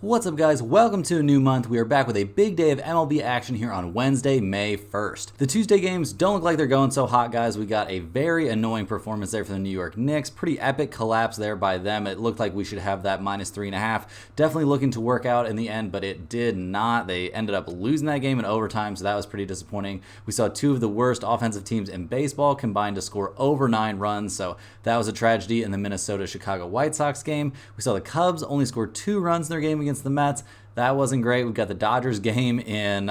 What's up, guys? Welcome to a new month. We are back with a big day of MLB action here on Wednesday, May 1st. The Tuesday games don't look like they're going so hot, guys. We got a very annoying performance there for the New York Knicks. Pretty epic collapse there by them. It looked like we should have that -3.5. Definitely looking to work out in the end, but it did not. They ended up losing that game in overtime, so that was pretty disappointing. We saw two of the worst offensive teams in baseball combined to score over 9 runs, so that was a tragedy in the Minnesota-Chicago White Sox game. We saw the Cubs only score 2 runs in their game against the Mets. That wasn't great. We've got the Dodgers game in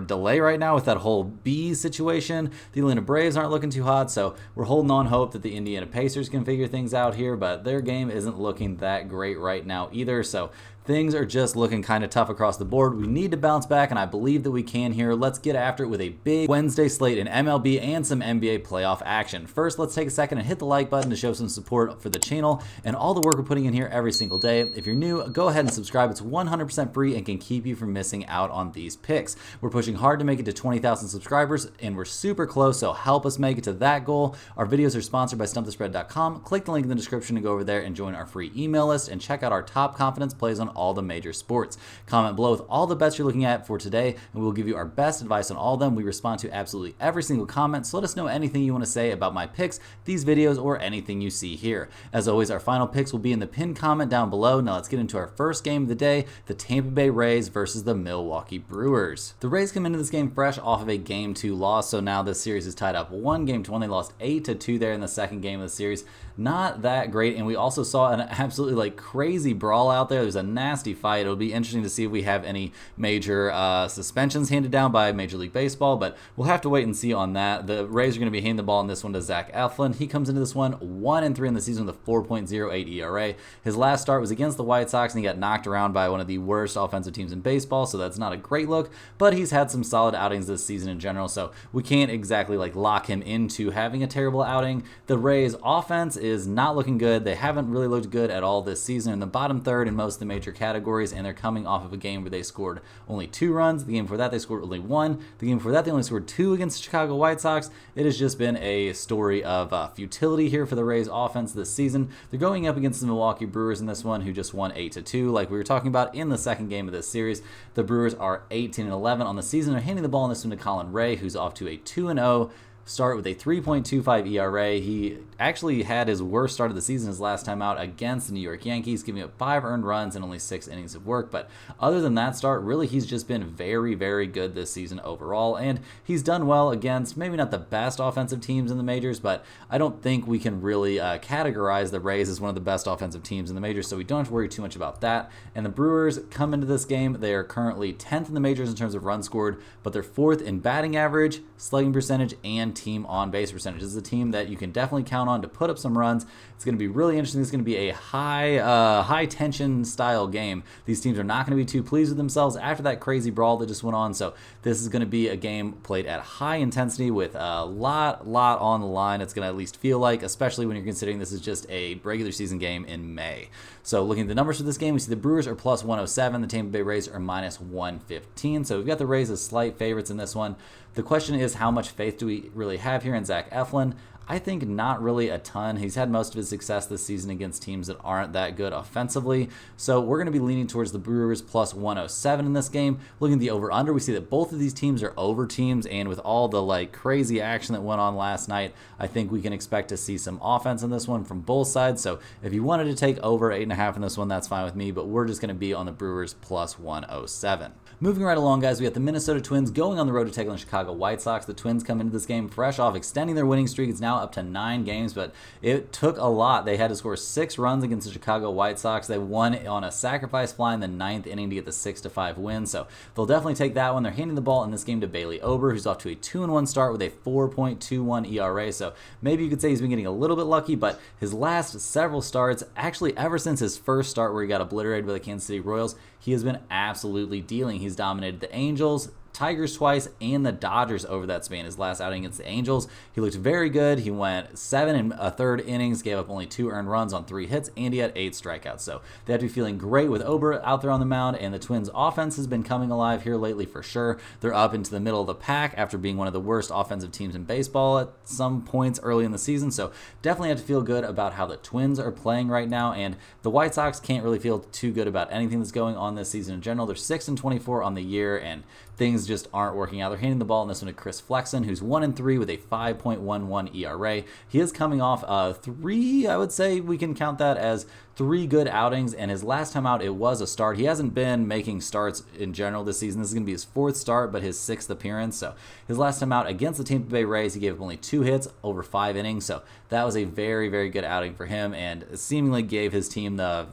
delay right now with that whole B situation. The Atlanta Braves aren't looking too hot, so we're holding on hope that the Indiana Pacers can figure things out here, but their game isn't looking that great right now either, so things are just looking kind of tough across the board. We need to bounce back, and I believe that we can here. Let's get after it with a big Wednesday slate in MLB and some NBA playoff action. First, let's take a second and hit the like button to show some support for the channel and all the work we're putting in here every single day. If you're new, go ahead and subscribe. It's 100% free and can keep you from missing out on these picks. We're pushing hard to make it to 20,000 subscribers, and we're super close, so help us make it to that goal. Our videos are sponsored by StumpTheSpread.com. Click the link in the description to go over there and join our free email list and check out our top confidence plays on all the major sports. Comment below with all the bets you're looking at for today, and we'll give you our best advice on all of them. We respond to absolutely every single comment, so let us know anything you want to say about my picks, these videos, or anything you see here. As always, our final picks will be in the pinned comment down below. Now let's get into our first game of the day, the Tampa Bay Rays versus the Milwaukee Brewers. The Rays come into this game fresh off of a Game 2 loss, so now this series is tied up 1-1. They lost 8-2 there in the second game of the series. Not that great, and we also saw an absolutely crazy brawl out there. There's a nasty fight. It'll be interesting to see if we have any major suspensions handed down by Major League Baseball, but we'll have to wait and see on that. The Rays are going to be handing the ball in this one to Zach Eflin. He comes into this one 1-3 in the season with a 4.08 ERA. His last start was against the White Sox, and he got knocked around by one of the worst offensive teams in baseball, so that's not a great look, but he's had some solid outings this season in general, so we can't exactly lock him into having a terrible outing. The Rays offense is not looking good. They haven't really looked good at all this season, in the bottom third in most of the major categories, and they're coming off of a game where they scored only 2 runs. The game before that they scored only 1. The game before that they only scored 2 against the Chicago White Sox. It has just been a story of futility here for the Rays offense this season. They're going up against the Milwaukee Brewers in this one, who just won 8-2 like we were talking about in the second game of this series. The Brewers are 18-11 on the season. They're handing the ball in this one to Colin Ray, who's off to a 2-0 start with a 3.25 ERA. He actually had his worst start of the season his last time out against the New York Yankees, giving up 5 earned runs and only 6 innings of work. But other than that start, really he's just been very, very good this season overall, and he's done well against maybe not the best offensive teams in the majors, but I don't think we can really categorize the Rays as one of the best offensive teams in the majors, so we don't have to worry too much about that. And the Brewers come into this game, they are currently 10th in the majors in terms of runs scored, but they're 4th in batting average, slugging percentage, and team on base percentage. This is a team that you can definitely count on to put up some runs. It's going to be really interesting. It's going to be a high tension style game. These teams are not going to be too pleased with themselves after that crazy brawl that just went on. So this is going to be a game played at high intensity with a lot on the line. It's going to at least feel like, especially when you're considering this is just a regular season game in May. So looking at the numbers for this game, we see the Brewers are plus 107. The Tampa Bay Rays are minus 115. So we've got the Rays as slight favorites in this one. The question is, how much faith do we really have here in Zach Eflin? I think not really a ton. He's had most of his success this season against teams that aren't that good offensively. So we're going to be leaning towards the Brewers plus 107 in this game. Looking at the over-under, we see that both of these teams are over teams, and with all the crazy action that went on last night, I think we can expect to see some offense in this one from both sides. So if you wanted to take over 8.5 in this one, that's fine with me, but we're just going to be on the Brewers plus 107. Moving right along, guys, we got the Minnesota Twins going on the road to take on the Chicago White Sox. The Twins come into this game fresh off extending their winning streak. It's now up to 9 games, but it took a lot. They had to score 6 runs against the Chicago White Sox. They won on a sacrifice fly in the 9th inning to get the 6-5 win, so they'll definitely take that one. They're handing the ball in this game to Bailey Ober, who's off to a 2-1 start with a 4.21 ERA, so maybe you could say he's been getting a little bit lucky, but his last several starts, actually ever since his first start where he got obliterated by the Kansas City Royals, he has been absolutely dealing. He's dominated the Angels, Tigers twice and the Dodgers over that span. His last outing against the Angels, he looked very good. He went 7 1/3 innings, gave up only 2 earned runs on 3 hits, and he had 8 strikeouts. So they have to be feeling great with Ober out there on the mound, and the Twins' offense has been coming alive here lately for sure. They're up into the middle of the pack after being one of the worst offensive teams in baseball at some points early in the season. So definitely have to feel good about how the Twins are playing right now, and the White Sox can't really feel too good about anything that's going on this season in general. They're 6-24 on the year, and things just aren't working out. They're handing the ball in this one to Chris Flexen, who's 1-3 with a 5.11 ERA. He is coming off 3, I would say we can count that as 3 good outings, and his last time out, it was a start. He hasn't been making starts in general this season. This is going to be his 4th start, but his 6th appearance. So his last time out against the Tampa Bay Rays, he gave up only 2 hits over 5 innings. So that was a very, very good outing for him, and seemingly gave his team the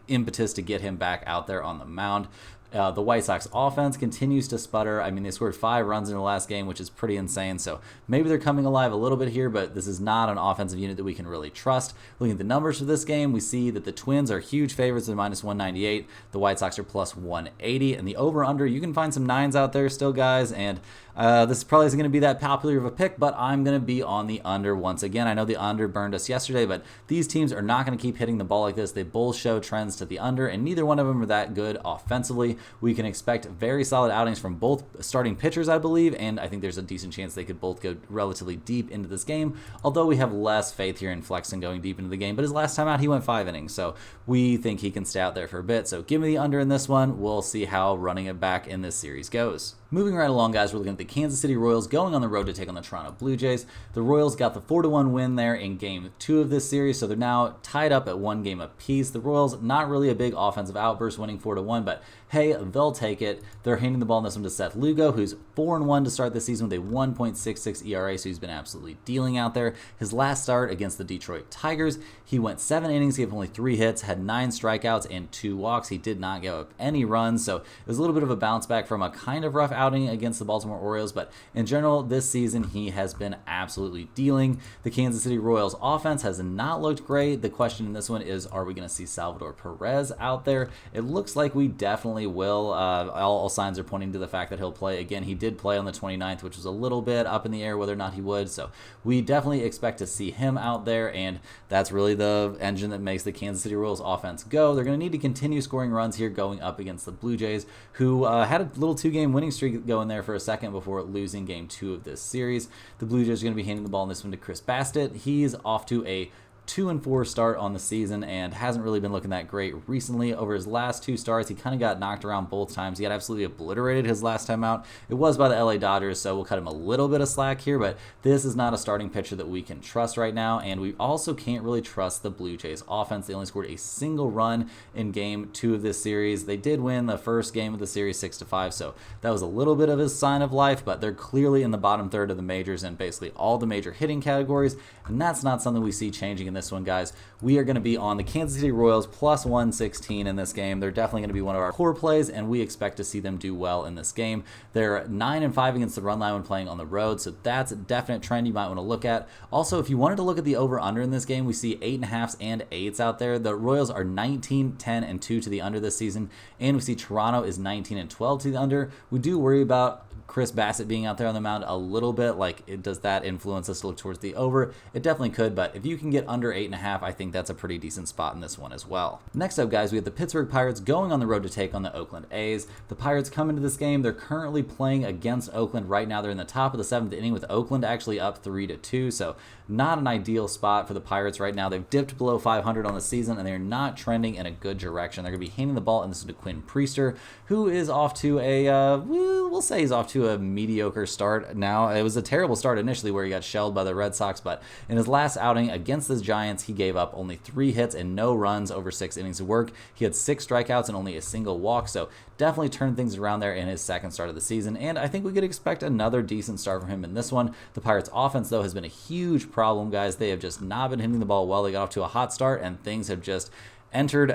impetus to get him back out there on the mound. The White Sox offense continues to sputter. I mean, they scored 5 runs in the last game, which is pretty insane. So maybe they're coming alive a little bit here, but this is not an offensive unit that we can really trust. Looking at the numbers for this game, we see that the Twins are huge favorites at -198. The White Sox are +180. And the over-under, you can find some 9s out there still, guys. And this probably isn't going to be that popular of a pick, but I'm going to be on the under once again. I know the under burned us yesterday, but these teams are not going to keep hitting the ball like this. They both show trends to the under, and neither one of them are that good offensively. We can expect very solid outings from both starting pitchers, I believe, and I think there's a decent chance they could both go relatively deep into this game, although we have less faith here in Flexen going deep into the game. But his last time out, he went 5 innings, so we think he can stay out there for a bit. So give me the under in this one. We'll see how running it back in this series goes. Moving right along, guys, we're looking at the Kansas City Royals going on the road to take on the Toronto Blue Jays. The Royals got the 4-1 win there in Game 2 of this series, so they're now tied up at 1 game apiece. The Royals, not really a big offensive outburst, winning 4-1, but hey, they'll take it. They're handing the ball in this one to Seth Lugo, who's 4-1 to start this season with a 1.66 ERA, so he's been absolutely dealing out there. His last start against the Detroit Tigers, he went 7 innings, gave only 3 hits, had 9 strikeouts and 2 walks. He did not give up any runs, so it was a little bit of a bounce back from a kind of rough outing against the Baltimore Orioles, but in general, this season, he has been absolutely dealing. The Kansas City Royals offense has not looked great. The question in this one is, are we going to see Salvador Perez out there? It looks like we definitely will. All signs are pointing to the fact that he'll play. Again, he did play on the 29th, which was a little bit up in the air whether or not he would, so we definitely expect to see him out there, and that's really the engine that makes the Kansas City Royals offense go. They're going to need to continue scoring runs here going up against the Blue Jays, who had a little 2-game winning streak going there for a second before losing Game 2 of this series. The Blue Jays are going to be handing the ball in this one to Chris Bassett. He's off to a 2-4 start on the season and hasn't really been looking that great recently. Over his last 2 starts, he kind of got knocked around both times. He got absolutely obliterated his last time out. It was by the LA Dodgers, so we'll cut him a little bit of slack here, but this is not a starting pitcher that we can trust right now, and we also can't really trust the Blue Jays offense. They only scored a single run in Game 2 of this series. They did win the first game of the series 6-5, so that was a little bit of a sign of life, but they're clearly in the bottom third of the majors in basically all the major hitting categories, and that's not something we see changing in this one, guys. We are going to be on the Kansas City Royals +116 in this game. They're definitely going to be one of our core plays, and we expect to see them do well in this game. They're 9-5 against the run line when playing on the road, so that's a definite trend you might want to look at. Also, if you wanted to look at the over-under in this game, we see 8.5s and 8s out there. The Royals are 19, 10, and 2 to the under this season, and we see Toronto is 19 and 12 to the under. We do worry about Chris Bassett being out there on the mound a little bit. Does that influence us to look towards the over? It definitely could, but if you can get under 8.5, I think that's a pretty decent spot in this one as well. Next up, guys, we have the Pittsburgh Pirates going on the road to take on the Oakland A's. The Pirates come into this game. They're currently playing against Oakland right now. They're in the top of the 7th inning with Oakland actually up 3-2, so not an ideal spot for the Pirates right now. They've dipped below 500 on the season, and they're not trending in a good direction. They're going to be handing the ball, and this is to Quinn Priester, who is off to a, we'll say he's off to a mediocre start now. It was a terrible start initially where he got shelled by the Red Sox, but in his last outing against the Giants, he gave up only 3 hits and no runs over 6 innings of work. He had 6 strikeouts and only a single walk, so definitely turned things around there in his second start of the season, and I think we could expect another decent start from him in this one. The Pirates offense, though, has been a huge problem, guys. They have just not been hitting the ball well. They got off to a hot start, and things have just entered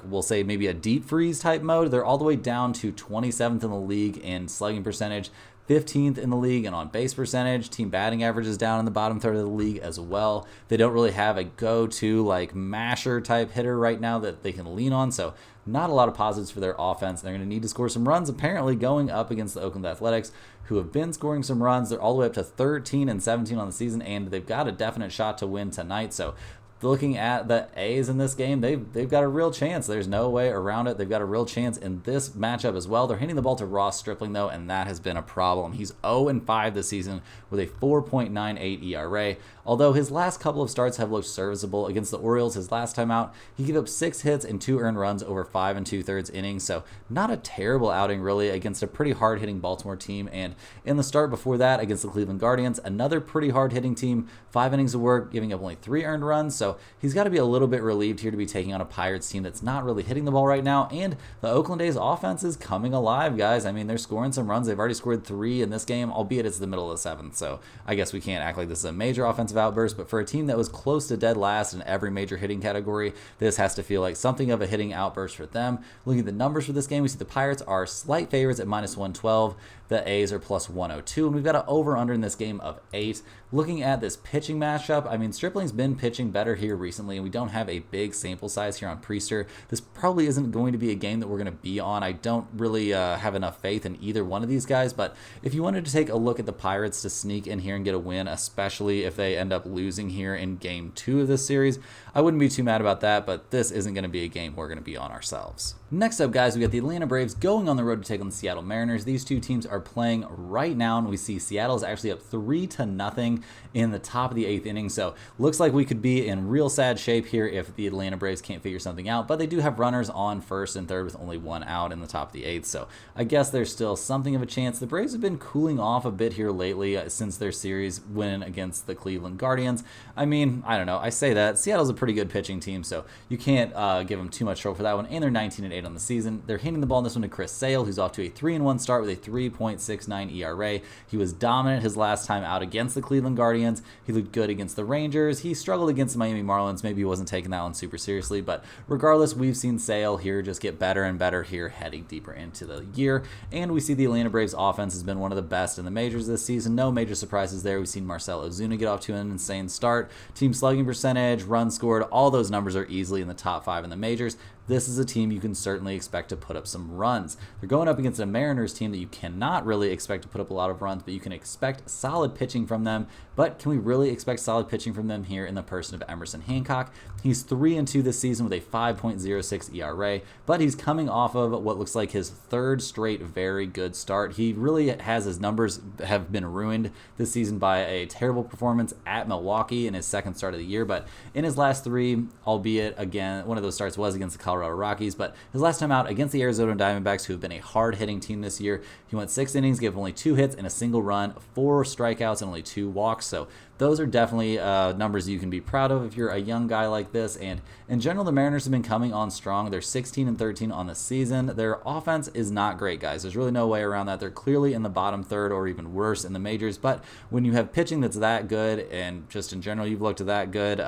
we'll say maybe a deep freeze type mode. They're all the way down to 27th in the league in slugging percentage. 15th in the league and on base percentage. Team batting average is down in the bottom third of the league as well. They don't really have a go-to like masher type hitter right now that they can lean on, so not a lot of positives for their offense. They're going to need to score some runs, apparently going up against the Oakland Athletics, who have been scoring some runs. They're all the way up to 13-17 on the season, and they've got a definite shot to win tonight. So looking at the A's in this game, they've got a real chance. There's no way around it. They've got a real chance in this matchup as well. They're hitting the ball to Ross Stripling, though, and that has been a problem. He's 0-5 this season with a 4.98 ERA. Although his last couple of starts have looked serviceable. Against the Orioles, his last time out, he gave up 6 hits and 2 earned runs over 5 2/3 innings, so not a terrible outing, really, against a pretty hard-hitting Baltimore team. And in the start before that, against the Cleveland Guardians, another pretty hard-hitting team, 5 innings of work, giving up only 3 earned runs, so he's got to be a little bit relieved here to be taking on a Pirates team that's not really hitting the ball right now. And the Oakland A's offense is coming alive, guys. I mean, they're scoring some runs. They've already scored 3 in this game, albeit it's the middle of the 7th, so I guess we can't act like this is a major offensive outburst. But for a team that was close to dead last in every major hitting category, this has to feel like something of a hitting outburst for them. Looking at the numbers for this game, we see the Pirates are slight favorites at -112. The A's are +102, and we've got an over-under in this game of 8. Looking at this pitching matchup, I mean, Stripling's been pitching better here recently, and we don't have a big sample size here on Priester. This probably isn't going to be a game that we're going to be on. I don't really have enough faith in either one of these guys, but if you wanted to take a look at the Pirates to sneak in here and get a win, especially if they end up losing here in Game 2 of this series, I wouldn't be too mad about that, but this isn't going to be a game we're going to be on ourselves. Next up, guys, we got the Atlanta Braves going on the road to take on the Seattle Mariners. These two teams are playing right now, and we see Seattle is actually up 3-0 in the top of the 8th inning, so looks like we could be in real sad shape here if the Atlanta Braves can't figure something out, but they do have runners on first and third with only 1 out in the top of the 8th, so I guess there's still something of a chance. The Braves have been cooling off a bit here lately since their series win against the Cleveland Guardians. I mean, I don't know, I say that. Seattle's a pretty good pitching team, so you can't give them too much trouble for that one, and they're 19-8 on the season. They're hitting the ball in this one to Chris Sale, who's off to a 3-1 start with a 3.69 ERA. He was dominant his last time out against the Cleveland Guardians. He looked good against the Rangers. He struggled against the Miami Marlins. Maybe he wasn't taking that one super seriously, but regardless, we've seen Sale here just get better and better here heading deeper into the year, and we see the Atlanta Braves offense has been one of the best in the majors this season. No major surprises there. We've seen Marcell Ozuna get off to an insane start. Team slugging percentage, runs scored, all those numbers are easily in the top 5 in the majors. This is a team you can certainly expect to put up some runs. They're going up against a Mariners team that you cannot really expect to put up a lot of runs, but you can expect solid pitching from them. But can we really expect solid pitching from them here in the person of Emerson Hancock? He's 3-2 this season with a 5.06 ERA, but he's coming off of what looks like his 3rd straight very good start. He really has, his numbers have been ruined this season by a terrible performance at Milwaukee in his 2nd start of the year, but in his last 3, albeit again, one of those starts was against the Colorado Rockies, but his last time out against the Arizona Diamondbacks, who have been a hard-hitting team this year, he went 6 innings, gave only 2 hits and a single run, 4 strikeouts, and only 2 walks, so those are definitely numbers you can be proud of if you're a young guy like this. And in general, the Mariners have been coming on strong. They're 16-13 on the season. Their offense is not great, guys. There's really no way around that. They're clearly in the bottom third or even worse in the majors. But when you have pitching that's that good, and just in general you've looked at that good,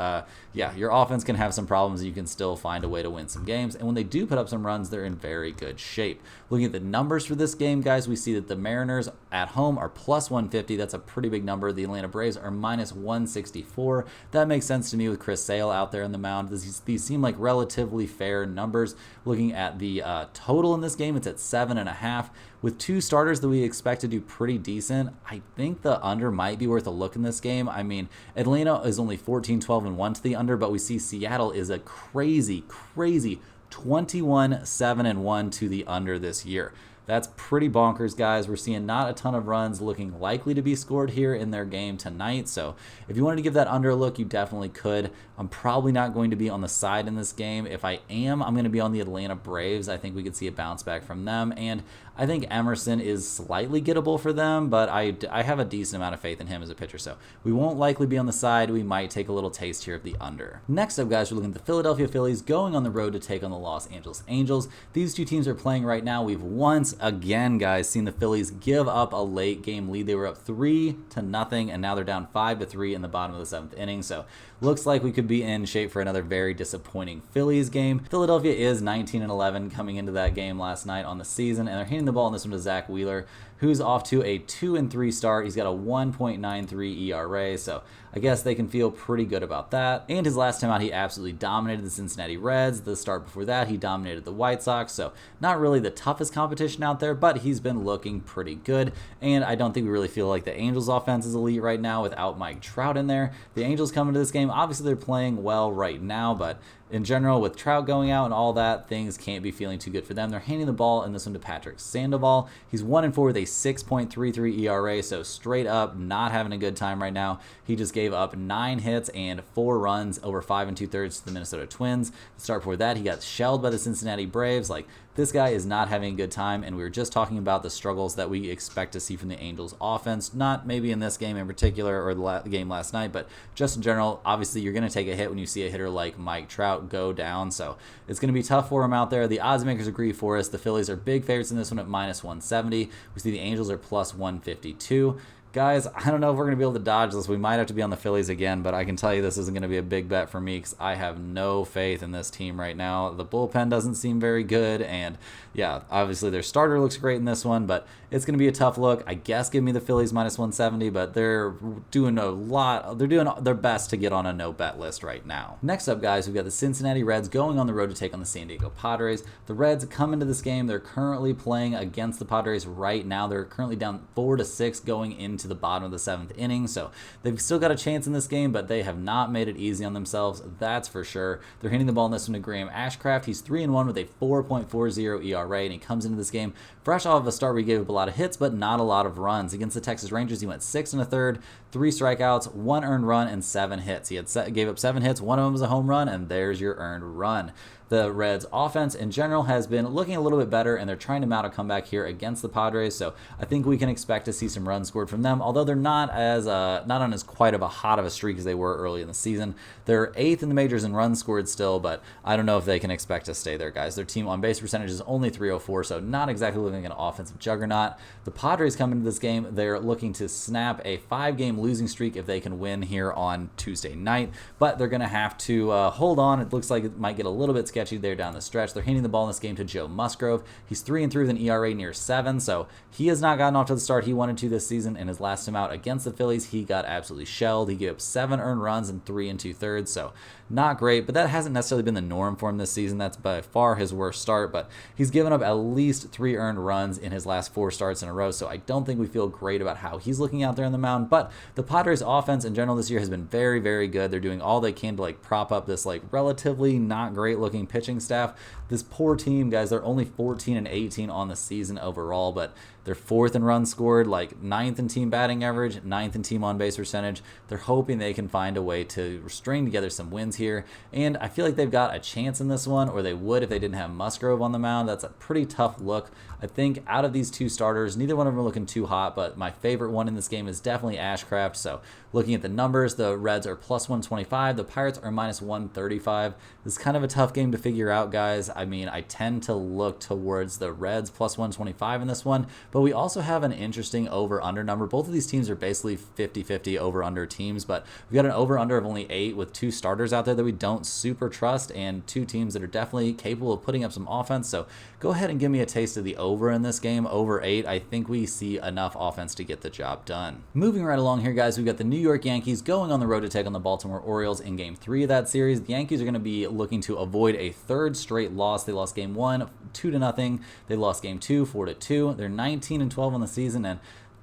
yeah, your offense can have some problems. You can still find a way to win some games. And when they do put up some runs, they're in very good shape. Looking at the numbers for this game, guys, we see that the Mariners at home are +150. That's a pretty big number. The Atlanta Braves are -164. That makes sense to me with Chris Sale out there in the mound. These seem like relatively fair numbers. Looking at the total in this game, it's at 7.5. With 2 starters that we expect to do pretty decent, I think the under might be worth a look in this game. I mean, Atlanta is only 14-12-1 to the under, but we see Seattle is a crazy 21-7-1 to the under this year. That's pretty bonkers, guys. We're seeing not a ton of runs looking likely to be scored here in their game tonight. So if you wanted to give that under a look, you definitely could. I'm probably not going to be on the side in this game. If I am, I'm going to be on the Atlanta Braves. I think we could see a bounce back from them. And I think Emerson is slightly gettable for them, but I have a decent amount of faith in him as a pitcher. So we won't likely be on the side. We might take a little taste here of the under. Next up, guys, we're looking at the Philadelphia Phillies going on the road to take on the Los Angeles Angels. These two teams are playing right now. We've once once again, guys, seen the Phillies give up a late game lead. They were up 3-0, and now they're down 5-3 in the bottom of the 7th inning. So looks like we could be in shape for another very disappointing Phillies game. Philadelphia is 19-11 coming into that game last night on the season, and they're handing the ball in this one to Zach Wheeler, who's off to a 2-3 start. He's got a 1.93 ERA, so I guess they can feel pretty good about that. And his last time out, he absolutely dominated the Cincinnati Reds. The start before that, he dominated the White Sox, so not really the toughest competition out there, but he's been looking pretty good. And I don't think we really feel like the Angels offense is elite right now without Mike Trout in there. The Angels come into this game, obviously they're playing well right now, but in general, with Trout going out and all that, things can't be feeling too good for them. They're handing the ball in this one to Patrick Sandoval. He's 1-4 with a 6.33 ERA, so straight up not having a good time right now. He just gave up 9 hits and 4 runs over 5 2/3 to the Minnesota Twins. The start before that, he got shelled by the Cincinnati Braves. Like, this guy is not having a good time, and we were just talking about the struggles that we expect to see from the Angels offense, not maybe in this game in particular or the game last night, but just in general. Obviously, you're going to take a hit when you see a hitter like Mike Trout go down, so it's going to be tough for him out there. The odds makers agree for us. The Phillies are big favorites in this one at -170. We see the Angels are +152. Guys, I don't know if we're going to be able to dodge this. We might have to be on the Phillies again, but I can tell you this isn't going to be a big bet for me because I have no faith in this team right now. The bullpen doesn't seem very good, and yeah, obviously their starter looks great in this one, but it's going to be a tough look. I guess give me the Phillies -170, but they're doing they're doing their best to get on a no-bet list right now. Next up, guys, we've got the Cincinnati Reds going on the road to take on the San Diego Padres. The Reds come into this game. They're currently playing against the Padres right now. They're currently down 4-6 going into the bottom of the 7th inning, so they've still got a chance in this game, but they have not made it easy on themselves, that's for sure. They're handing the ball in this one to Graham Ashcraft. He's 3-1 with a 4.40 ERA, and he comes into this game fresh off of a start where he gave up a lot of hits, but not a lot of runs. Against the Texas Rangers, he went 6 1/3, 3 strikeouts, 1 earned run, and 7 hits. He gave up 7 hits, one of them was a home run, and there's your earned run. The Reds offense in general has been looking a little bit better, and they're trying to mount a comeback here against the Padres, so I think we can expect to see some runs scored from them, although they're not on as quite of a hot of a streak as they were early in the season. They're 8th in the majors in runs scored still, but I don't know if they can expect to stay there, guys. Their team on base percentage is only .304, so not exactly looking like an offensive juggernaut. The Padres come into this game, they're looking to snap a 5-game losing streak if they can win here on Tuesday night, but they're going to have to hold on. It looks like it might get a little bit sketchy there down the stretch. They're handing the ball in this game to Joe Musgrove. He's 3-3 with an ERA near 7, so he has not gotten off to the start he wanted to this season. In his last time out against the Phillies, he got absolutely shelled. He gave up 7 earned runs in 3 2/3, so not great, but that hasn't necessarily been the norm for him this season. That's by far his worst start, but he's given up at least 3 earned runs in his last 4 starts in a row, so I don't think we feel great about how he's looking out there on the mound. But the Padres offense in general this year has been very, very good. They're doing all they can to prop up this relatively not great looking pitching staff. This poor team, guys, they're only 14-18 on the season overall, but they're 4th in runs scored, 9th in team batting average, 9th in team on base percentage. They're hoping they can find a way to string together some wins here, and I feel like they've got a chance in this one, or they would if they didn't have Musgrove on the mound. That's a pretty tough look. I think out of these 2 starters, neither one of them are looking too hot, but my favorite one in this game is definitely Ashcraft. So looking at the numbers, the Reds are +125, the Pirates are -135. This is kind of a tough game to figure out, guys. I mean, I tend to look towards the Reds +125 in this one, but we also have an interesting over-under number. Both of these teams are basically 50-50 over-under teams, but we've got an over-under of only 8 with 2 starters out there that we don't super trust, and 2 teams that are definitely capable of putting up some offense. So go ahead and give me a taste of the over in this game, over 8. I think we see enough offense to get the job done. Moving right along here, guys, we've got the New York Yankees going on the road to take on the Baltimore Orioles in Game 3 of that series. The Yankees are going to be looking to avoid a 3rd straight loss. They lost Game 1 2-0. They lost Game 2 4-2. They're 19-12 on the season, and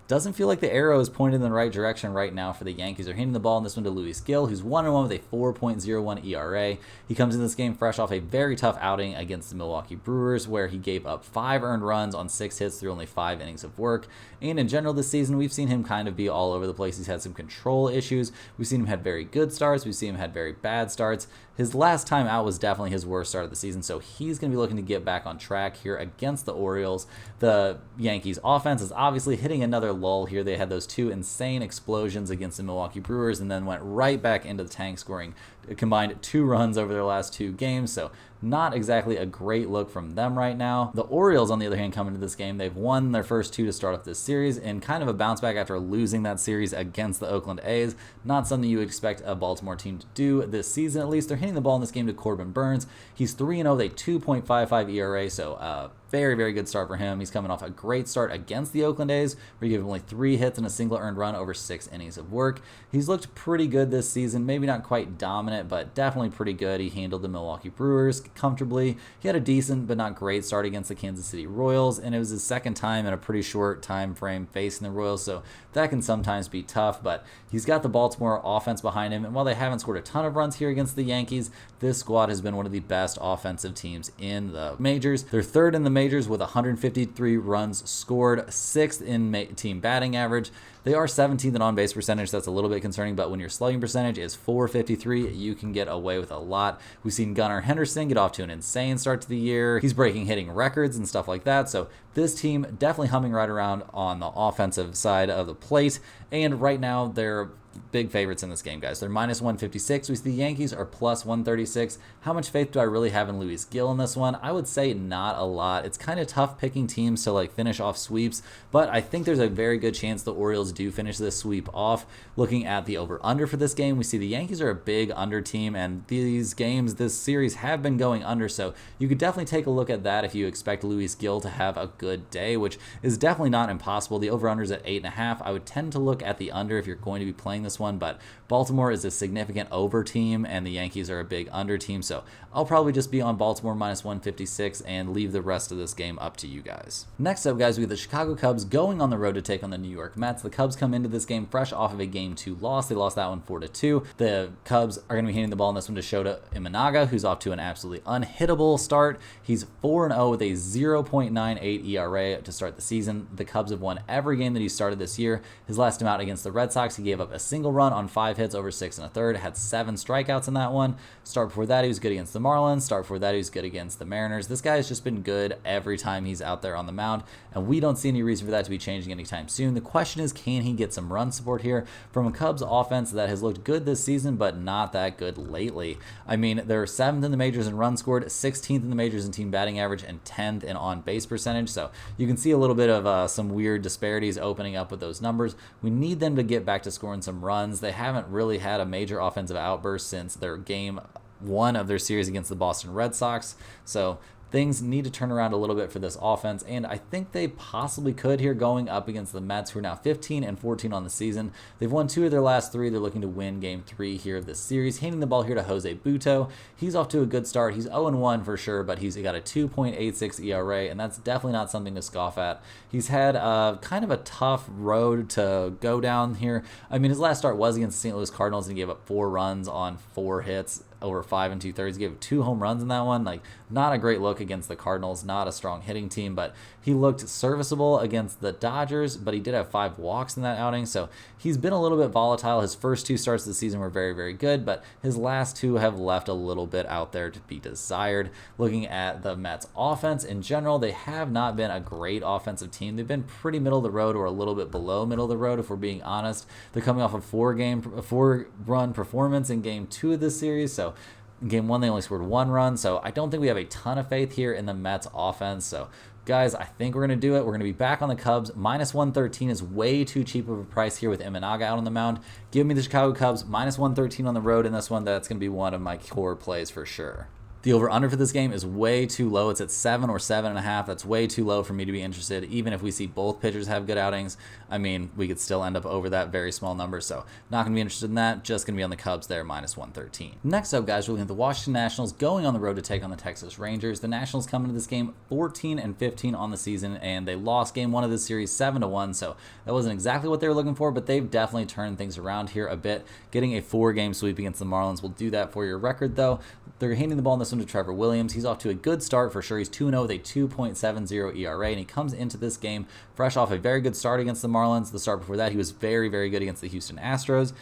doesn't feel like the arrow is pointed in the right direction right now for the Yankees. They're handing the ball in this one to Luis Gil, who's 1-1 with a 4.01 ERA. He comes in this game fresh off a very tough outing against the Milwaukee Brewers, where he gave up 5 earned runs on 6 hits through only 5 innings of work. And in general this season, we've seen him kind of be all over the place. He's had some control issues. We've seen him had very good starts. We've seen him had very bad starts. His last time out was definitely his worst start of the season, so he's going to be looking to get back on track here against the Orioles. The Yankees offense is obviously hitting another lull here. They had those 2 insane explosions against the Milwaukee Brewers and then went right back into the tank, scoring a combined 2 runs over their last 2 games, so not exactly a great look from them right now. The Orioles, on the other hand, come into this game. They've won their first 2 to start off this series and kind of a bounce back after losing that series against the Oakland A's. Not something you would expect a Baltimore team to do this season, at least. They're hitting the ball in this game to Corbin Burnes. He's 3-0 with a 2.55 ERA, so very, very good start for him. He's coming off a great start against the Oakland A's, where he gave him only 3 hits and a single earned run over 6 innings of work. He's looked pretty good this season, maybe not quite dominant, but definitely pretty good. He handled the Milwaukee Brewers comfortably. He had a decent but not great start against the Kansas City Royals, and it was his second time in a pretty short time frame facing the Royals, so that can sometimes be tough, but he's got the Baltimore offense behind him, and while they haven't scored a ton of runs here against the Yankees, this squad has been one of the best offensive teams in the majors. They're third in the majors with 153 runs scored, 6th in team batting average. They are 17th in on-base percentage. That's a little bit concerning, but when your slugging percentage is .453, you can get away with a lot. We've seen Gunnar Henderson get off to an insane start to the year. He's breaking hitting records and stuff like that, so this team definitely humming right around on the offensive side of the plate, and right now they're big favorites in this game, guys. They're -156. We see the Yankees are +136. How much faith do I really have in Luis Gil in this one? I would say not a lot. It's kind of tough picking teams to finish off sweeps, but I think there's a very good chance the Orioles do finish this sweep off. Looking at the over-under for this game, we see the Yankees are a big under team, and these games, this series, have been going under, so you could definitely take a look at that if you expect Luis Gil to have a good day, which is definitely not impossible. The over-under is at 8.5. I would tend to look at the under if you're going to be playing this one, but Baltimore is a significant over team and the Yankees are a big under team, so I'll probably just be on Baltimore -156 and leave the rest of this game up to you guys. Next up, guys, we have the Chicago Cubs going on the road to take on the New York Mets. The Cubs come into this game fresh off of a Game 2 loss. They lost that one 4-2. The Cubs are going to be handing the ball in this one to Shota Imanaga, who's off to an absolutely unhittable start. He's 4-0 with a 0.98 ERA to start the season. The Cubs have won every game that he started this year. His last time out against the Red Sox, he gave up a single run on 5 hits over 6 1/3, had 7 strikeouts in that one. Start before that, he was good against the Marlins. Start before that, he was good against the Mariners. This guy has just been good every time he's out there on the mound, and we don't see any reason for that to be changing anytime soon. The question is, can he get some run support here from a Cubs offense that has looked good this season, but not that good lately? I mean, they're 7th in the majors in runs scored, 16th in the majors in team batting average, and 10th in on-base percentage, so you can see a little bit of some weird disparities opening up with those numbers. We need them to get back to scoring some runs. They haven't really had a major offensive outburst since their Game 1 of their series against the Boston Red Sox, so things need to turn around a little bit for this offense, and I think they possibly could here going up against the Mets, who are now 15-14 on the season. They've won 2 of their last 3. They're looking to win Game 3 here of this series. Handing the ball here to Jose Butto. He's off to a good start. He's 0-1 for sure, but he's got a 2.86 ERA, and that's definitely not something to scoff at. He's had kind of a tough road to go down here. I mean, his last start was against the St. Louis Cardinals, and he gave up 4 runs on 4 hits over 5 2/3. He gave 2 home runs in that one. Not a great look against the Cardinals, not a strong hitting team, but he looked serviceable against the Dodgers, but he did have 5 walks in that outing, so he's been a little bit volatile. His first 2 starts of the season were very, very good, but his last 2 have left a little bit out there to be desired. Looking at the Mets offense in general, they have not been a great offensive team. They've been pretty middle of the road or a little bit below middle of the road, if we're being honest. They're coming off a 4-run performance in Game 2 of this series, so in Game 1, they only scored 1 run, so I don't think we have a ton of faith here in the Mets offense. So, guys, I think we're going to do it. We're going to be back on the Cubs. -113 is way too cheap of a price here with Imanaga out on the mound. Give me the Chicago Cubs, -113 on the road in this one. That's going to be one of my core plays for sure. The over-under for this game is way too low. It's at 7 or 7.5. That's way too low for me to be interested. Even if we see both pitchers have good outings, I mean, we could still end up over that very small number. So not going to be interested in that. Just going to be on the Cubs there, -113. Next up, guys, we're looking at the Washington Nationals going on the road to take on the Texas Rangers. The Nationals come into this game 14-15 on the season, and they lost Game 1 of this series 7-1. So that wasn't exactly what they were looking for, but they've definitely turned things around here a bit. Getting a 4-game sweep against the Marlins will do that for your record, though. They're handing the ball in this one to Trevor Williams. He's off to a good start for sure. He's 2-0 with a 2.70 ERA, and he comes into this game fresh off a very good start against the Marlins. The start before that, he was very, very good against the Houston Astros.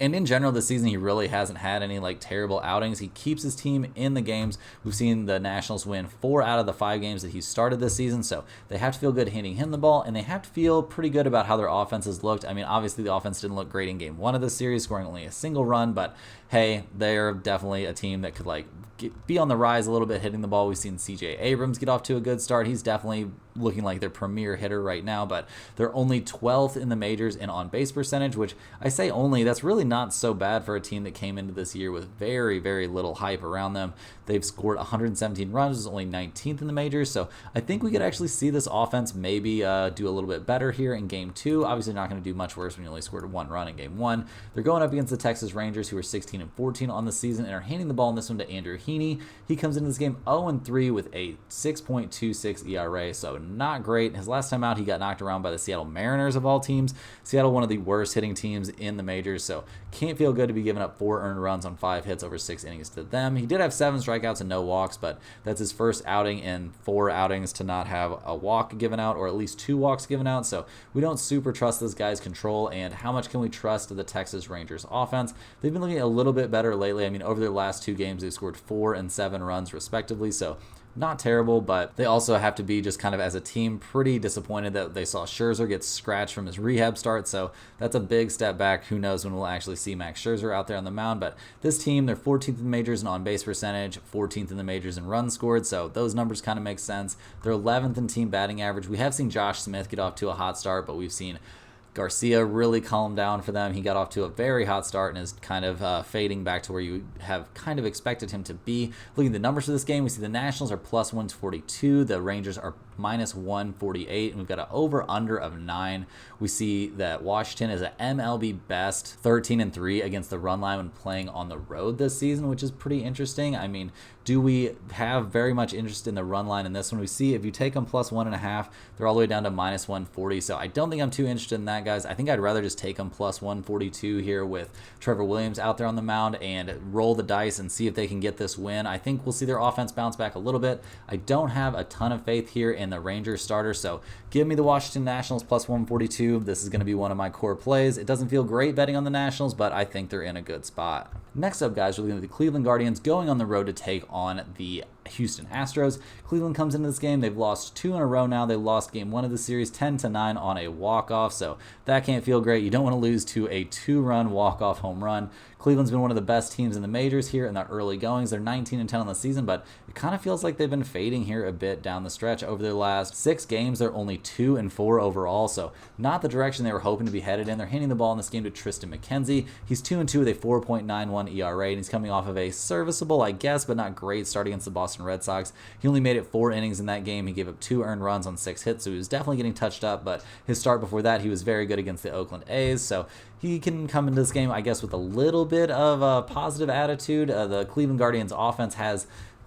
And in general, this season, he really hasn't had any terrible outings. He keeps his team in the games. We've seen the Nationals win 4 out of the 5 games that he's started this season, so they have to feel good handing him the ball, and they have to feel pretty good about how their offense has looked. I mean, obviously, the offense didn't look great in Game 1 of this series, scoring only a single run, but hey, they're definitely a team that could be on the rise a little bit hitting the ball. We've seen CJ Abrams get off to a good start. He's definitely looking like their premier hitter right now, but they're only 12th in the majors in on-base percentage, which I say only, that's really not so bad for a team that came into this year with very, very little hype around them. They've scored 117 runs, is only 19th in the majors, so I think we could actually see this offense maybe do a little bit better here in Game 2. Obviously not going to do much worse when you only scored 1 run in Game 1. They're going up against the Texas Rangers, who are 16-14 on the season, and are handing the ball in this one to Andrew Heaney. He comes into this game 0-3 with a 6.26 ERA, so not great. His last time out, he got knocked around by the Seattle Mariners of all teams. Seattle, one of the worst hitting teams in the majors, so can't feel good to be giving up 4 earned runs on 5 hits over 6 innings to them. He did have 7 strikeouts and no walks, but that's his first outing in 4 outings to not have a walk given out, or at least 2 walks given out, so we don't super trust this guy's control. And how much can we trust the Texas Rangers offense? They've been looking a little bit better lately. I mean, over their last 2 games, they've scored 4 and 7 runs respectively, so not terrible, but they also have to be just kind of as a team pretty disappointed that they saw Scherzer get scratched from his rehab start, so that's a big step back. Who knows when we'll actually see Max Scherzer out there on the mound, but this team, they're 14th in the majors in on-base percentage, 14th in the majors in runs scored, so those numbers kind of make sense. They're 11th in team batting average. We have seen Josh Smith get off to a hot start, but we've seen Garcia really calmed down for them. He got off to a very hot start and is kind of fading back to where you have kind of expected him to be. Looking at the numbers for this game, we see the Nationals are plus 142, the Rangers are minus 148, and we've got an over-under of 9. We see that Washington is an MLB best 13-3 against the run line when playing on the road this season, which is pretty interesting. I mean, do we have very much interest in the run line in this one? We see if you take them plus 1.5, they're all the way down to minus 140, so I don't think I'm too interested in that, guys. I think I'd rather just take them plus 142 here with Trevor Williams out there on the mound and roll the dice and see if they can get this win. I think we'll see their offense bounce back a little bit. I don't have a ton of faith here in the Rangers starter, so give me the Washington Nationals plus 142. This is going to be one of my core plays. It doesn't feel great betting on the Nationals, but I think they're in a good spot. Next up, guys, we're looking at the Cleveland Guardians going on the road to take on the Houston Astros. Cleveland comes into this game. They've lost 2 in a row now. They lost game 1 of the series 10-9 on a walk-off, so that can't feel great. You don't want to lose to a 2-run walk-off home run. Cleveland's been one of the best teams in the majors here in the early goings. They're 19-10 on the season, but it kind of feels like they've been fading here a bit down the stretch. Over their last 6 games, they're only 2-4 overall, so not the direction they were hoping to be headed in. They're handing the ball in this game to Tristan McKenzie. He's 2-2 with a 4.91 ERA, and he's coming off of a serviceable, I guess, but not great start against the Boston Red Sox. He only made it 4 innings in that game. He gave up 2 earned runs on 6 hits, so he was definitely getting touched up, but his start before that, he was very good against the Oakland A's, so he can come into this game, I guess, with a little bit of a positive attitude. The Cleveland Guardians offense has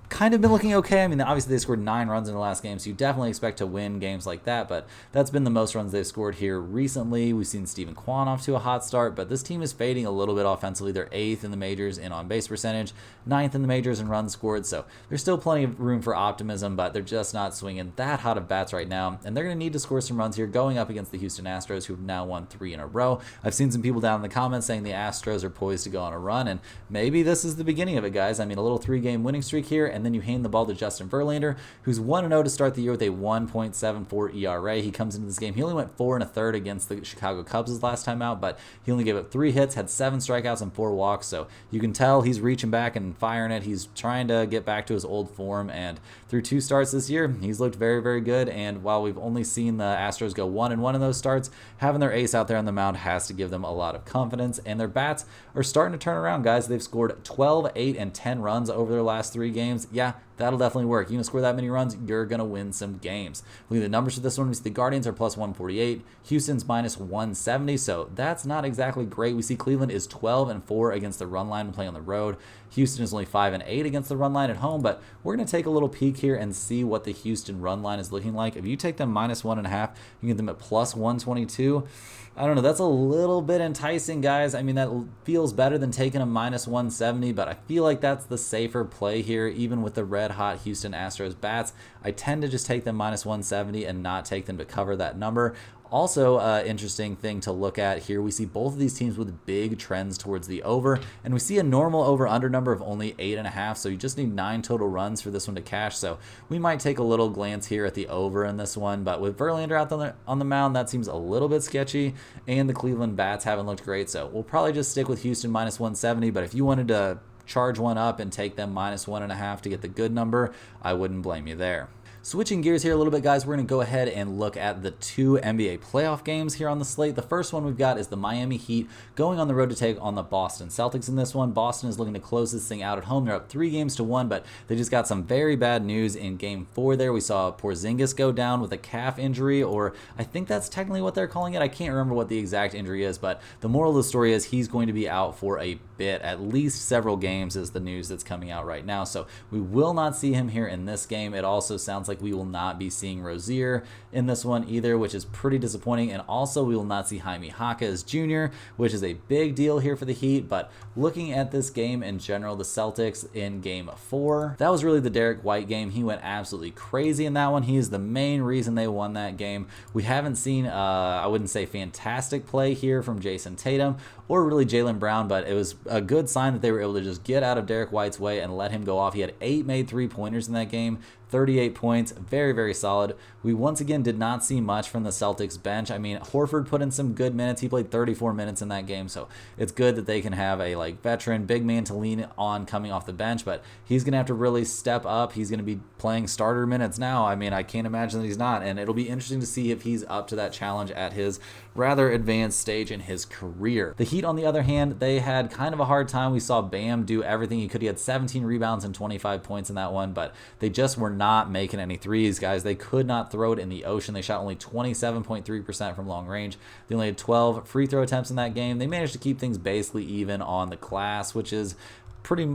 kind of been looking okay. I mean, obviously they scored 9 runs in the last game, so you definitely expect to win games like that, but that's been the most runs they've scored here recently. We've seen Stephen Kwan off to a hot start, but this team is fading a little bit offensively. They're 8th in the majors in on-base percentage, 9th in the majors in runs scored, so there's still plenty of room for optimism, but they're just not swinging that hot of bats right now, and they're going to need to score some runs here going up against the Houston Astros, who've now won 3 in a row. I've seen some people down in the comments saying the Astros are poised to go on a run, and maybe this is the beginning of it, guys. I mean, a little 3-game winning streak here, and then you hand the ball to Justin Verlander, who's 1-0 to start the year with a 1.74 ERA. He comes into this game. He only went 4 1/3 against the Chicago Cubs his last time out, but he only gave up 3 hits, had 7 strikeouts and 4 walks, so you can tell he's reaching back and firing it. He's trying to get back to his old form, and through 2 starts this year, he's looked very, very good, and while we've only seen the Astros go 1-1 in those starts, having their ace out there on the mound has to give them a lot of confidence, and their bats are starting to turn around, guys. They've scored 12, 8, and 10 runs over their last 3 games. Yeah, that'll definitely work. You can score that many runs, you're going to win some games. Look at the numbers for this one. We see the Guardians are plus 148. Houston's minus 170, so that's not exactly great. We see Cleveland is 12-4 against the run line when playing on the road. Houston is only 5-8 against the run line at home, but we're going to take a little peek here and see what the Houston run line is looking like. If you take them minus 1.5, you get them at plus 122. I don't know, that's a little bit enticing, guys. I mean, that feels better than taking a minus 170, but I feel like that's the safer play here, even with the red-hot Houston Astros bats. I tend to just take them minus 170 and not take them to cover that number. Also, interesting thing to look at here, we see both of these teams with big trends towards the over, and we see a normal over-under number of only 8.5, so you just need 9 total runs for this one to cash, so we might take a little glance here at the over in this one, but with Verlander out on the mound, that seems a little bit sketchy, and the Cleveland bats haven't looked great, so we'll probably just stick with Houston minus 170, but if you wanted to charge one up and take them -1.5 to get the good number, I wouldn't blame you there. Switching gears here a little bit, guys, we're going to go ahead and look at the 2 NBA playoff games here on the slate. The first one we've got is the Miami Heat going on the road to take on the Boston Celtics in this one. Boston is looking to close this thing out at home. They're up 3-1, but they just got some very bad news in Game 4 there. We saw Porzingis go down with a calf injury, or I think that's technically what they're calling it. I can't remember what the exact injury is, but the moral of the story is he's going to be out for a bit, at least several games is the news that's coming out right now. So we will not see him here in this game. It also sounds like we will not be seeing Rozier in this one either, which is pretty disappointing. And also we will not see Jaime Jaquez Jr., which is a big deal here for the Heat. But looking at this game in general, the Celtics in Game 4, that was really the Derek White game. He went absolutely crazy in that one. He is the main reason they won that game. We haven't seen, I wouldn't say fantastic play here from Jason Tatum or really Jaylen Brown, but it was a good sign that they were able to just get out of Derek White's way and let him go off. He had 8 made 3-pointers in that game, 38 points, very, very solid. We once again did not see much from the Celtics bench. I mean, Horford put in some good minutes. He played 34 minutes in that game, so it's good that they can have a veteran big man to lean on coming off the bench, but he's going to have to really step up. He's going to be playing starter minutes now. I mean, I can't imagine that he's not, and it'll be interesting to see if he's up to that challenge at his rather advanced stage in his career. The Heat, on the other hand, they had kind of a hard time. We saw Bam do everything he could. He had 17 rebounds and 25 points in that one, but they just were not making any threes, guys. They could not throw it in the ocean. They shot only 27.3% from long range. They only had 12 free throw attempts in that game. They managed to keep things basically even on the glass, which is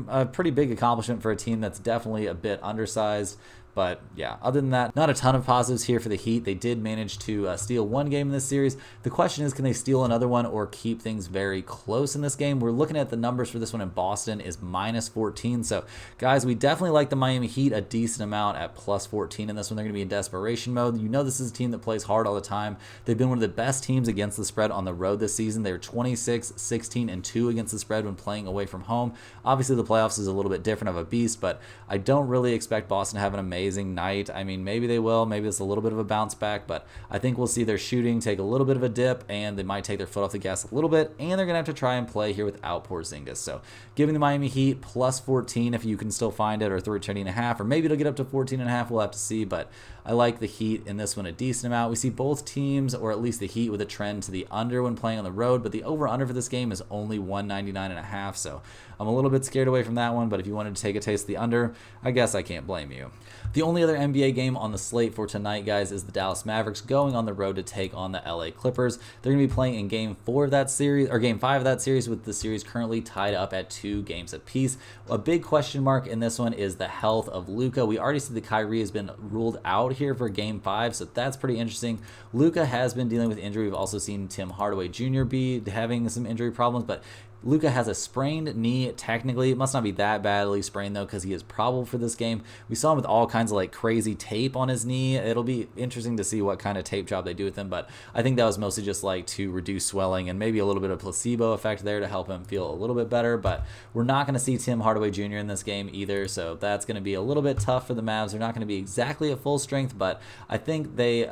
a pretty big accomplishment for a team that's definitely a bit undersized. But yeah, other than that, not a ton of positives here for the Heat. They did manage to steal one game in this series. The question is, can they steal another one or keep things very close in this game? We're looking at the numbers for this one in Boston is -14. So guys, we definitely like the Miami Heat a decent amount at +14 in this one. They're going to be in desperation mode. You know, this is a team that plays hard all the time. They've been one of the best teams against the spread on the road this season. They were 26-16-2 against the spread when playing away from home. Obviously, the playoffs is a little bit different of a beast, but I don't really expect Boston to have an amazing night. I mean, maybe they will. Maybe it's a little bit of a bounce back, but I think we'll see their shooting take a little bit of a dip, and they might take their foot off the gas a little bit, and they're going to have to try and play here without Porzingis. So giving the Miami Heat +14 if you can still find it, or 13.5, or maybe it'll get up to 14.5. We'll have to see, but I like the Heat in this one a decent amount. We see both teams, or at least the Heat, with a trend to the under when playing on the road, but the over-under for this game is only 199.5, so I'm a little bit scared away from that one, but if you wanted to take a taste of the under, I guess I can't blame you. The only other NBA game on the slate for tonight, guys, is the Dallas Mavericks going on the road to take on the LA Clippers. They're going to be playing in Game 4 of that series, or Game 5 of that series, with the series currently tied up at 2 games apiece. A big question mark in this one is the health of Luka. We already see that Kyrie has been ruled out here for Game 5, so that's pretty interesting. Luka has been dealing with injury. We've also seen Tim Hardaway Jr. be having some injury problems, but Luka has a sprained knee. Technically, it must not be that badly sprained though, because he is probable for this game. We saw him with all kinds of crazy tape on his knee. It'll be interesting to see what kind of tape job they do with him, but I think that was mostly just to reduce swelling and maybe a little bit of placebo effect there to help him feel a little bit better. But we're not going to see Tim Hardaway Jr. in this game either, so that's going to be a little bit tough for the Mavs. They're not going to be exactly at full strength, but I think they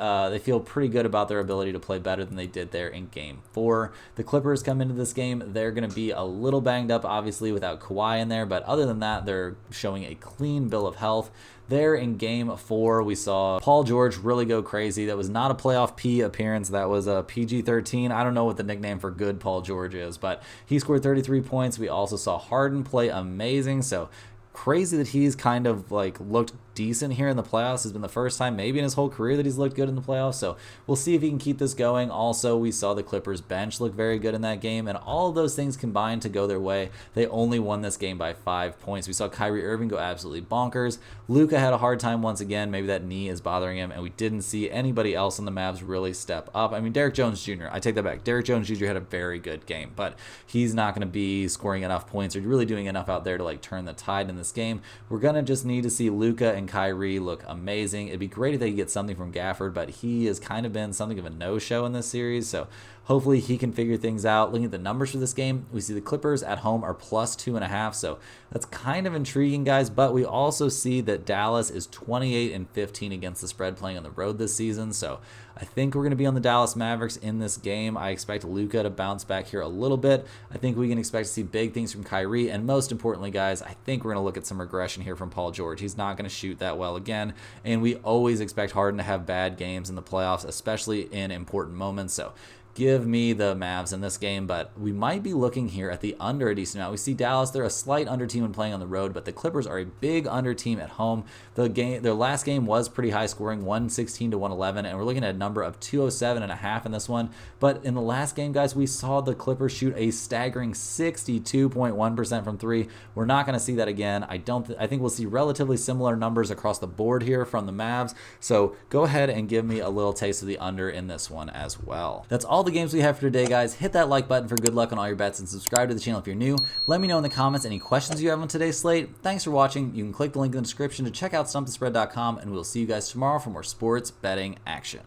feel pretty good about their ability to play better than they did there in Game 4. The Clippers come into this game. They're going to be a little banged up, obviously, without Kawhi in there, but other than that, they're showing a clean bill of health. There in Game 4, we saw Paul George really go crazy. That was not a playoff P appearance. That was a PG-13. I don't know what the nickname for good Paul George is, but he scored 33 points. We also saw Harden play amazing, so crazy that he's kind of looked decent here in the playoffs. Has been the first time maybe in his whole career that he's looked good in the playoffs, so we'll see if he can keep this going. Also, we saw the Clippers bench look very good in that game, and all of those things combined to go their way. They only won this game by 5 points. We saw Kyrie Irving go absolutely bonkers. Luka had a hard time once again. Maybe that knee is bothering him, and we didn't see anybody else on the Mavs really step up. I mean, Derrick Jones Jr., I take that back. Derrick Jones Jr. had a very good game, but he's not going to be scoring enough points or really doing enough out there to turn the tide in this game. We're going to just need to see Luka and Kyrie look amazing. It'd be great if they could get something from Gafford, but he has kind of been something of a no-show in this series, so hopefully he can figure things out. Looking at the numbers for this game, we see the Clippers at home are plus 2.5, so that's kind of intriguing, guys, but we also see that Dallas is 28-15 against the spread playing on the road this season, so I think we're going to be on the Dallas Mavericks in this game. I expect Luka to bounce back here a little bit. I think we can expect to see big things from Kyrie, and most importantly, guys, I think we're going to look at some regression here from Paul George. He's not going to shoot that well again, and we always expect Harden to have bad games in the playoffs, especially in important moments, so give me the Mavs in this game, but we might be looking here at the under a decent amount. We see Dallas, they're a slight under team when playing on the road, but the Clippers are a big under team at home. Their last game was pretty high scoring, 116-111, and we're looking at a number of 207.5 in this one. But in the last game, guys, we saw the Clippers shoot a staggering 62.1% from three. We're not going to see that again. I think we'll see relatively similar numbers across the board here from the Mavs. So go ahead and give me a little taste of the under in this one as well. That's all the games we have for today, guys. Hit that like button for good luck on all your bets and subscribe to the channel if you're new. Let me know in the comments any questions you have on today's slate. Thanks for watching. You can click the link in the description to check out stumpthespread.com, and we'll see you guys tomorrow for more sports betting action.